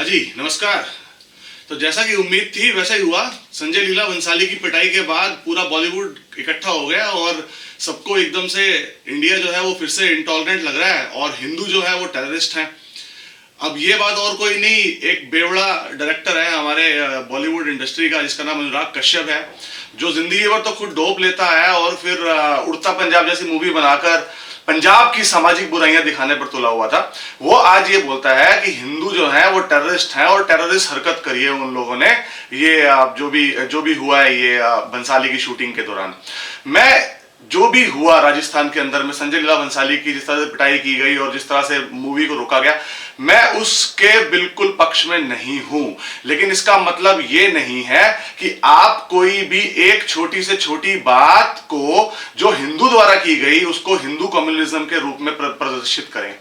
हाँ जी, नमस्कार। तो जैसा कि उम्मीद थी वैसा ही हुआ। संजय लीला भंसाली की पिटाई के बाद पूरा बॉलीवुड इकट्ठा हो गया और सबको एकदम से इंडिया जो है वो फिर से इंटॉलरेंट लग रहा है और हिंदू जो है वो टेररिस्ट हैं। अब ये बात और कोई नहीं, एक बेवड़ा डायरेक्टर है हमारे बॉलीवुड इंडस्ट्री का जिसका नाम अनुराग कश्यप है, जो जिंदगी भर तो खुद डोप लेता है और फिर उड़ता पंजाब जैसी मूवी बनाकर पंजाब की सामाजिक बुराइयां दिखाने पर तुला हुआ था। वो आज ये बोलता है कि हिंदू जो है वो टेररिस्ट हैं और टेररिस्ट हरकत करी है उन लोगों ने, ये जो भी हुआ है ये भंसाली की शूटिंग के दौरान। मैं जो भी हुआ राजस्थान के अंदर में संजय लीला भंसाली की जिस तरह से पिटाई की गई और जिस तरह से मूवी को रोका गया, मैं उसके बिल्कुल पक्ष में नहीं हूं। लेकिन इसका मतलब ये नहीं है कि आप कोई भी एक छोटी से छोटी बात को जो हिंदू द्वारा की गई उसको हिंदू कम्युनिज्म के रूप में प्रदर्शित करें।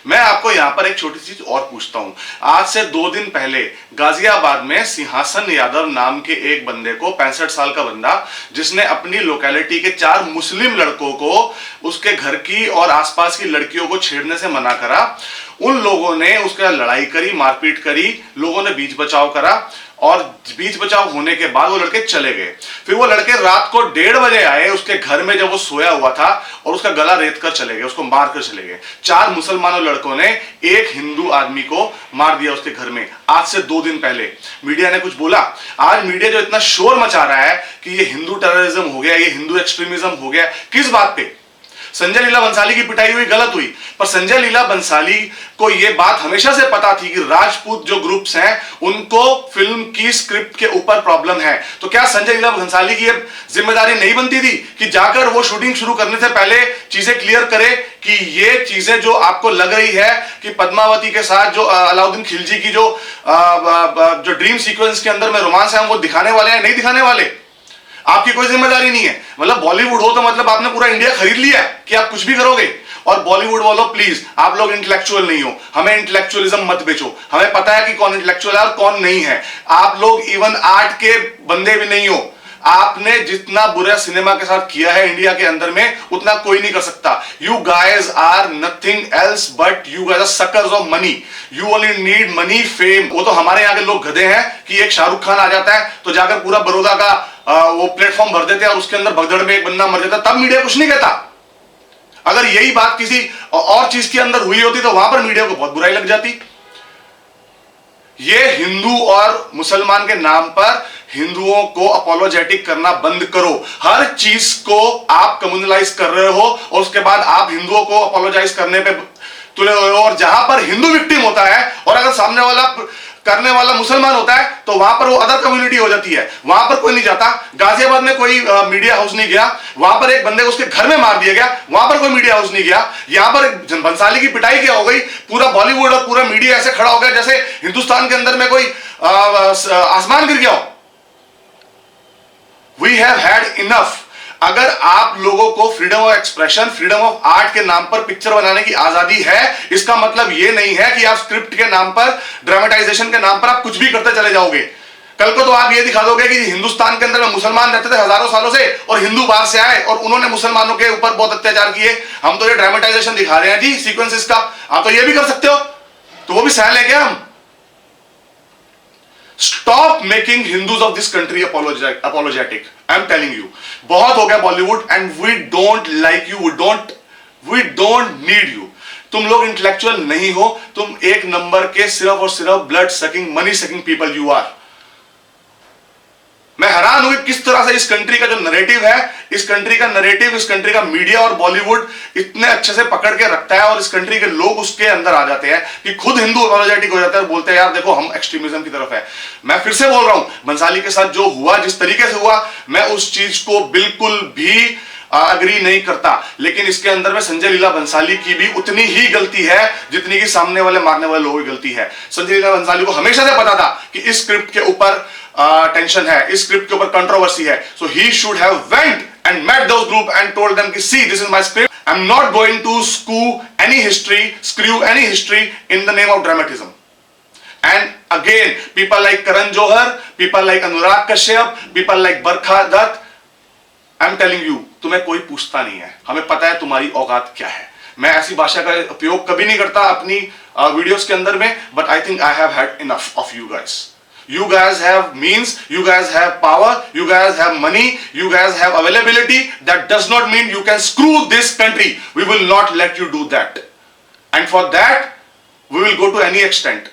मैं आपको यहां पर एक छोटी चीज और पूछता हूं। आज से 2 दिन पहले गाजियाबाद में सिंहासन यादव नाम के एक बंदे को, 65 साल का बंदा, जिसने अपनी लोकेलिटी के 4 मुस्लिम लड़कों को उसके घर की और आसपास की लड़कियों को छेड़ने से मना करा, उन लोगों ने उसका लड़ाई करी, मारपीट करी, लोगों ने बीच बचाव करा और बीच बचाव होने के बाद वो लड़के चले गए। फिर वो लड़के रात को 1:30 बजे आए उसके घर में जब वो सोया हुआ था और उसका गला रेत कर चले गए, उसको मार कर चले गए। 4 मुसलमानों लड़कों ने एक हिंदू आदमी को मार दिया उसके घर में, आज से 2 दिन पहले। मीडिया ने कुछ बोला? आज मीडिया जो इतना शोर मचा रहा है कि ये हिंदू टेररिज्म हो गया, ये हिंदू एक्सट्रीमिज्म हो गया, किस बात पे? संजय लीला भंसाली की पिटाई हुई, गलत हुई, पर संजय लीला भंसाली को यह बात हमेशा से पता थी कि राजपूत जो ग्रुप्स हैं उनको फिल्म की स्क्रिप्ट के ऊपर प्रॉब्लम है। तो क्या संजय लीला भंसाली की जिम्मेदारी नहीं बनती थी कि जाकर वो शूटिंग शुरू करने से पहले चीजें क्लियर करे कि ये चीजें जो आपको लग रही है कि पद्मावती के साथ जो अलाउद्दीन खिलजी की जो ड्रीम सीक्वेंस के अंदर में रोमांस है वो दिखाने वाले हैं, नहीं दिखाने वाले? आपकी कोई जिम्मेदारी नहीं है। मतलब बॉलीवुड हो तो मतलब आपने पूरा इंडिया खरीद लिया कि आप कुछ भी करोगे। और बॉलीवुड वालों, प्लीज, आप लोग इंटेलेक्चुअल नहीं हो, हमें इंटेलेक्चुअलिज्म मत बेचो। हमें पता है कि कौन इंटेलेक्चुअल है और कौन नहीं है। आप लोग इवन आर्ट के बंदे भी नहीं हो। आपने जितना बुरा सिनेमा के साथ किया है इंडिया के अंदर में उतना कोई नहीं कर सकता। You guys are nothing else but you guys are suckers of money. You only need money, fame. वो तो हमारे यहाँ के लोग गधे हैं कि एक शाहरुख खान आ जाता है तो जाकर पूरा बड़ौदा का वो प्लेटफॉर्म भर देते हैं और उसके अंदर भगदड़ में एक बंदा मर जाता, तब मीडिया कुछ नहीं कहता। अगर यही बात किसी और चीज के अंदर हुई होती तो वहां पर मीडिया को बहुत बुराई लग जाती। ये हिंदू और मुसलमान के नाम पर हिंदुओं को अपोलोजेटिक करना बंद करो। हर चीज को आप कम्युनलाइज कर रहे हो और उसके बाद आप हिंदुओं को अपोलोजाइज करने पे तुले हुए हो। और जहां पर हिंदू विक्टिम होता है और अगर सामने वाला करने वाला मुसलमान होता है तो वहां पर वो अदर कम्युनिटी हो जाती है, वहां पर कोई नहीं जाता। गाजियाबाद में कोई मीडिया हाउस नहीं गया, वहां पर एक बंदे को उसके घर में मार दिया गया, वहां पर कोई मीडिया हाउस नहीं गया। यहां पर भंसाली की पिटाई क्या हो गई, पूरा बॉलीवुड और पूरा मीडिया ऐसे खड़ा हो गया जैसे हिंदुस्तान के अंदर में कोई आसमान गिर गया हो। We have had enough. अगर आप लोगों को freedom of expression, freedom of art के नाम पर पिक्चर बनाने की आजादी है, इसका मतलब यह नहीं है कि आप स्क्रिप्ट के नाम पर, ड्रामेटाइजेशन के नाम पर आप कुछ भी करते चले जाओगे। कल को तो आप ये दिखा दोगे कि हिंदुस्तान के अंदर में मुसलमान रहते थे हजारों सालों से और हिंदू बाहर से आए और उन्होंने मुसलमानों के ऊपर बहुत अत्याचार किए। हम तो ये ड्रामेटाइजेशन दिखा रहे हैं जी सीक्वेंसेस का, आप तो ये भी कर सकते हो, तो वो भी सह लेंगे हम। Stop making Hindus of this country apologetic. I'm telling you. बहुत हो गया Bollywood and we don't like you. We don't need you. तुम लोग इंटेलेक्चुअल नहीं हो, तुम एक नंबर के सिर्फ और सिर्फ blood sucking, money sucking people you are. मैं हैरान हूं किस तरह से इस कंट्री का जो नैरेटिव है, इस कंट्री का नैरेटिव, इस कंट्री का मीडिया और बॉलीवुड इतने अच्छे से पकड़ के रखता है और इस कंट्री के लोग उसके अंदर आ जाते हैं कि खुद हिंदू अपोलोजेटिक हो जाते हैं और बोलते हैं यार देखो हम एक्सट्रीमिज्म की तरफ है। मैं फिर से बोल रहा हूं, भंसाली के साथ जो हुआ, जिस तरीके से हुआ, मैं उस चीज को बिल्कुल भी अग्री नहीं करता। लेकिन इसके अंदर में संजय लीला भंसाली की भी उतनी ही गलती है जितनी की सामने वाले मारने वाले लोगों की गलती है। संजय लीला भंसाली को हमेशा से पता था कि इस स्क्रिप्ट के ऊपर टेंशन है, इस स्क्रिप्ट के ऊपर कंट्रोवर्सी है, so he should have went and met those group and told them see this is my script, I'm not going to screw any history in the name of dramatism. And again, people like Karan Johar, people like Anurag Kashyap, people like Barkha Dutt, I'm telling you, तुम्हें कोई पूछता नहीं है, हमें पता है तुम्हारी औकात क्या है। मैं ऐसी भाषा का उपयोग कभी नहीं करता अपनी वीडियोस के अंदर में, but I think I have had enough of you guys. You guys have means, you guys have power, you guys have money, you guys have availability. That does not mean you can screw this country. We will not let you do that. And for that, we will go to any extent.